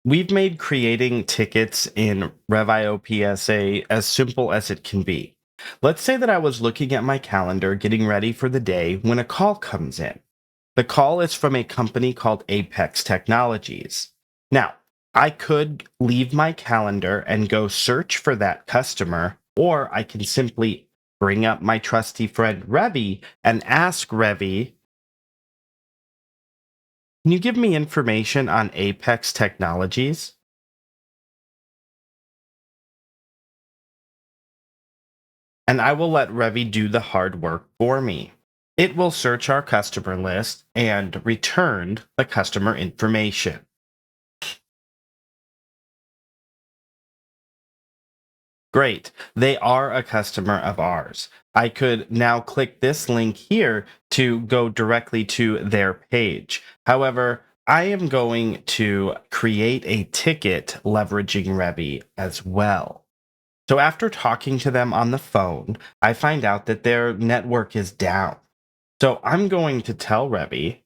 We've made creating tickets in Rev.io PSA as simple as it can be. Let's say that I was looking at my calendar getting ready for the day when a call comes in. The call is from a company called Apex Technologies. Now, I could leave my calendar and go search for that customer, or I can simply bring up my trusty friend Revy and ask Revy, can you give me information on Apex Technologies? And I will let Revy do the hard work for me. It will search our customer list and return the customer information. Great, they are a customer of ours. I could now click this link here to go directly to their page. However, I am going to create a ticket leveraging Revy as well. So after talking to them on the phone, I find out that their network is down. So I'm going to tell Revy,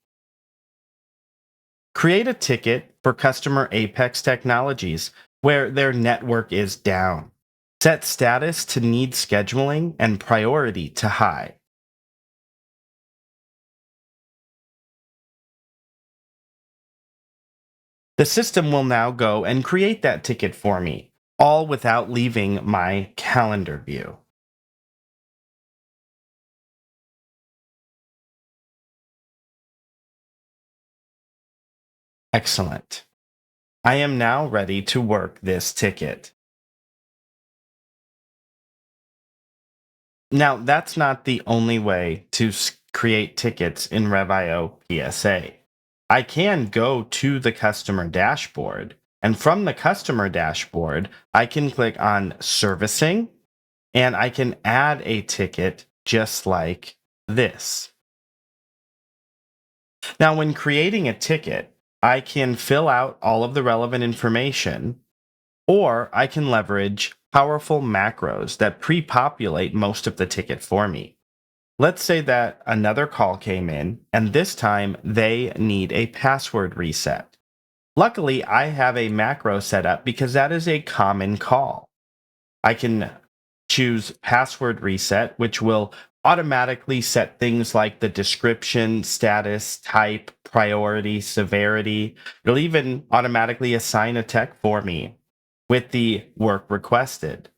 create a ticket for customer Apex Technologies where their network is down. Set status to need scheduling and priority to high. The system will now go and create that ticket for me, all without leaving my calendar view. Excellent. I am now ready to work this ticket. Now, that's not the only way to create tickets in Rev.io PSA. I can go to the customer dashboard, and from the customer dashboard, I can click on servicing, and I can add a ticket just like this. Now, when creating a ticket, I can fill out all of the relevant information, or I can leverage powerful macros that pre populate most of the ticket for me. Let's say that another call came in, and this time they need a password reset. Luckily, I have a macro set up because that is a common call. I can choose password reset, which will automatically set things like the description, status, type, priority, severity. It'll even automatically assign a tech for me with the work requested.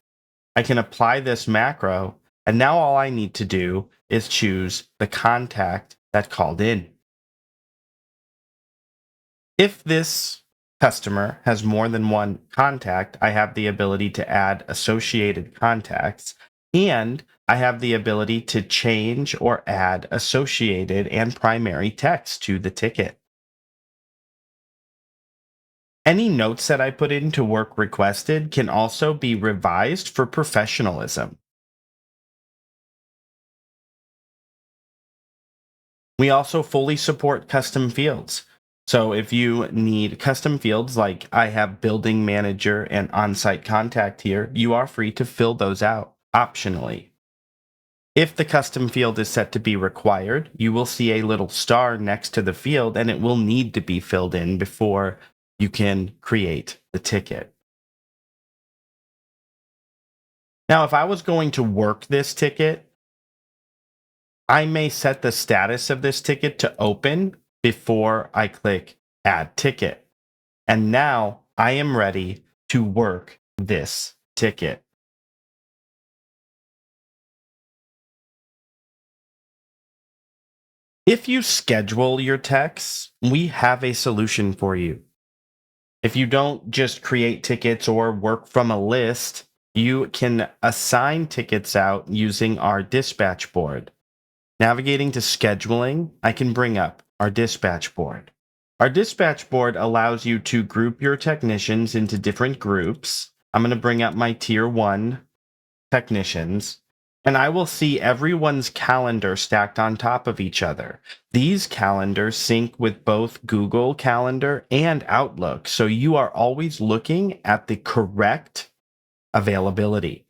I can apply this macro, and now all I need to do is choose the contact that called in. If this customer has more than one contact, I have the ability to add associated contacts, and I have the ability to change or add associated and primary text to the ticket. Any notes that I put into work requested can also be revised for professionalism. We also fully support custom fields. So if you need custom fields like I have building manager and on-site contact here, you are free to fill those out optionally. If the custom field is set to be required, you will see a little star next to the field and it will need to be filled in before you can create the ticket. Now, if I was going to work this ticket, I may set the status of this ticket to open before I click add ticket. And now I am ready to work this ticket. If you schedule your texts, we have a solution for you. If you don't just create tickets or work from a list, you can assign tickets out using our dispatch board. Navigating to scheduling, I can bring up our dispatch board. Our dispatch board allows you to group your technicians into different groups. I'm going to bring up my tier 1 technicians, and I will see everyone's calendar stacked on top of each other. These calendars sync with both Google Calendar and Outlook, so you are always looking at the correct availability.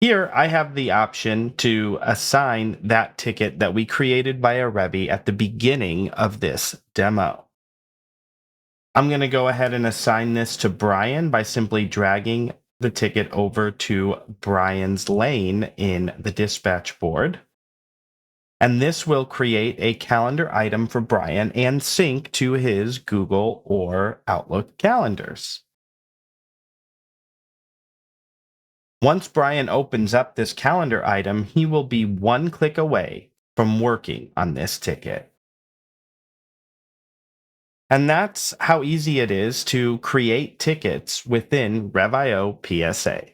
Here, I have the option to assign that ticket that we created by a Revy at the beginning of this demo. I'm going to go ahead and assign this to Brian by simply dragging the ticket over to Brian's lane in the dispatch board. And this will create a calendar item for Brian and sync to his Google or Outlook calendars. Once Brian opens up this calendar item, he will be one click away from working on this ticket. And that's how easy it is to create tickets within Rev.io PSA.